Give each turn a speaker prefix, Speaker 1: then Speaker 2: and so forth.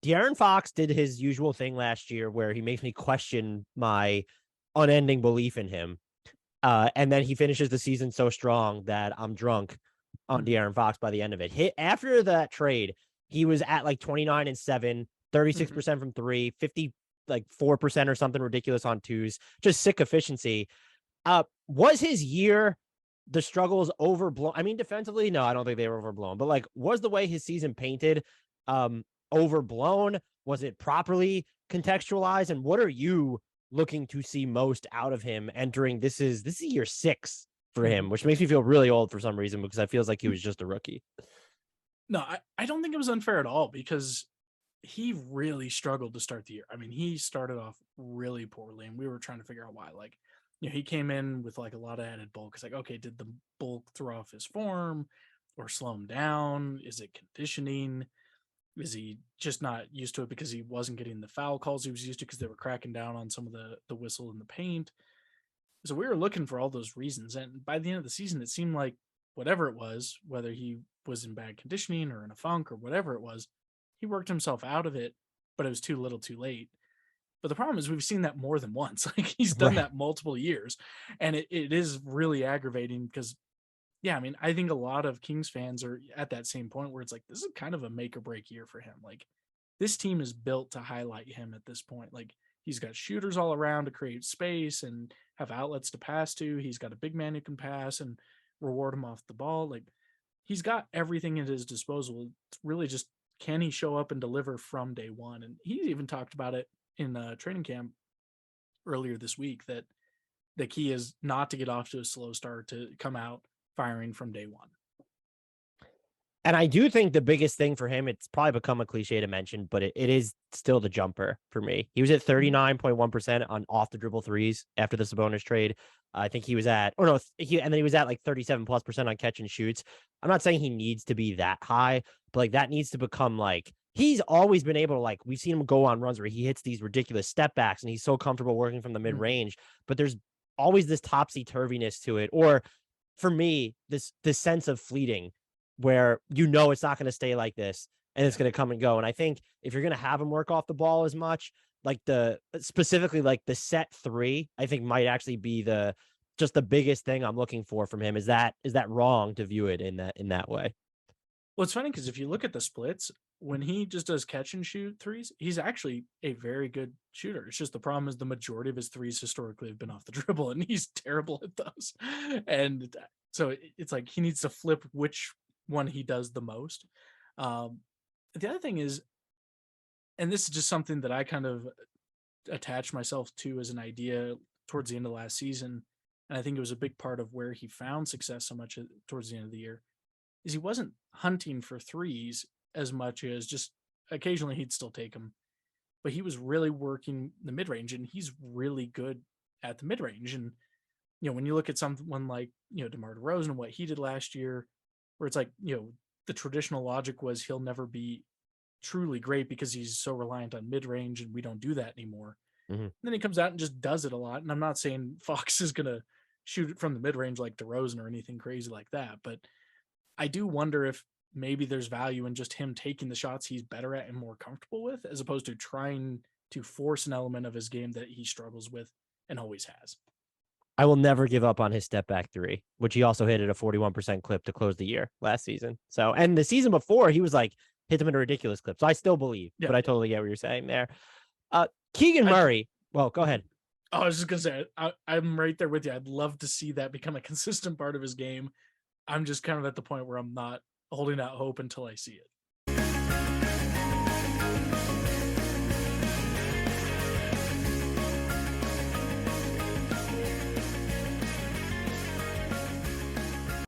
Speaker 1: De'Aaron Fox did his usual thing last year where he makes me question my unending belief in him. And then he finishes the season so strong that I'm drunk on De'Aaron Fox by the end of it. After that trade, he was at like 29-7, 36% from three, 4% or something ridiculous on twos, just sick efficiency. Was his year the struggles overblown? I mean, defensively, no, I don't think they were overblown, but like, was the way his season painted overblown? Was it properly contextualized? And what are you looking to see most out of him entering? This is year 6 for him, which makes me feel really old for some reason because I feels like he was just a rookie.
Speaker 2: No, I don't think it was unfair at all because he really struggled to start the year. I mean, he started off really poorly, and we were trying to figure out why. Like, he came in with like a lot of added bulk. It's like, okay, did the bulk throw off his form or slow him down? Is it conditioning? Is he just not used to it because he wasn't getting the foul calls he was used to because they were cracking down on some of the whistle and the paint? So we were looking for all those reasons. And by the end of the season, it seemed like whatever it was, whether he was in bad conditioning or in a funk or whatever it was, he worked himself out of it, but it was too little too late. But the problem is we've seen that more than once. Like he's done
Speaker 1: Right.
Speaker 2: that multiple years. And it is really aggravating because, yeah, I mean, I think a lot of Kings fans are at that same point where it's like, this is kind of a make or break year for him. Like this team is built to highlight him at this point. Like he's got shooters all around to create space and have outlets to pass to. He's got a big man who can pass and reward him off the ball. Like he's got everything at his disposal. It's really just, can he show up and deliver from day one? And he even talked about it in training camp earlier this week that the key is not to get off to a slow start, to come out firing from day one.
Speaker 1: And I do think the biggest thing for him, it's probably become a cliche to mention, but it is still the jumper for me. He was at 39.1% on off the dribble threes after the Sabonis trade. I think he was at, and then he was at like 37+% on catch and shoots. I'm not saying he needs to be that high, but like that needs to become like, he's always been able to, like, we've seen him go on runs where he hits these ridiculous step backs and he's so comfortable working from the mid range, but there's always this topsy turviness to it. Or for me, this sense of fleeting where it's not going to stay like this and it's going to come and go. And I think if you're going to have him work off the ball as much, like specifically like the set three, I think might actually be the biggest thing I'm looking for from him. Is that wrong to view it in that way?
Speaker 2: Well, it's funny because if you look at the splits, when he just does catch and shoot threes, he's actually a very good shooter. It's just the problem is the majority of his threes historically have been off the dribble, and he's terrible at those. And so it's like he needs to flip which one he does the most. The other thing is, and this is just something that I kind of attached myself to as an idea towards the end of last season, and I think it was a big part of where he found success so much towards the end of the year, is he wasn't hunting for threes as much as just occasionally he'd still take them, but he was really working the mid range, and he's really good at the mid range. And when you look at someone like DeMar DeRozan and what he did last year, where it's like the traditional logic was he'll never be truly great because he's so reliant on mid range, and we don't do that anymore.
Speaker 1: Mm-hmm.
Speaker 2: Then he comes out and just does it a lot. And I'm not saying Fox is gonna shoot it from the mid range like DeRozan or anything crazy like that, but I do wonder if maybe there's value in just him taking the shots he's better at and more comfortable with, as opposed to trying to force an element of his game that he struggles with and always has.
Speaker 1: I will never give up on his step back three, which he also hit at a 41% clip to close the year last season. So, and the season before, he was like, hit them at a ridiculous clip. So I still believe,
Speaker 2: Yeah,
Speaker 1: but I totally get what you're saying there. Keegan Murray. Well, go ahead.
Speaker 2: I was just gonna say, I'm right there with you. I'd love to see that become a consistent part of his game. I'm just kind of at the point where I'm not holding out hope until I see it.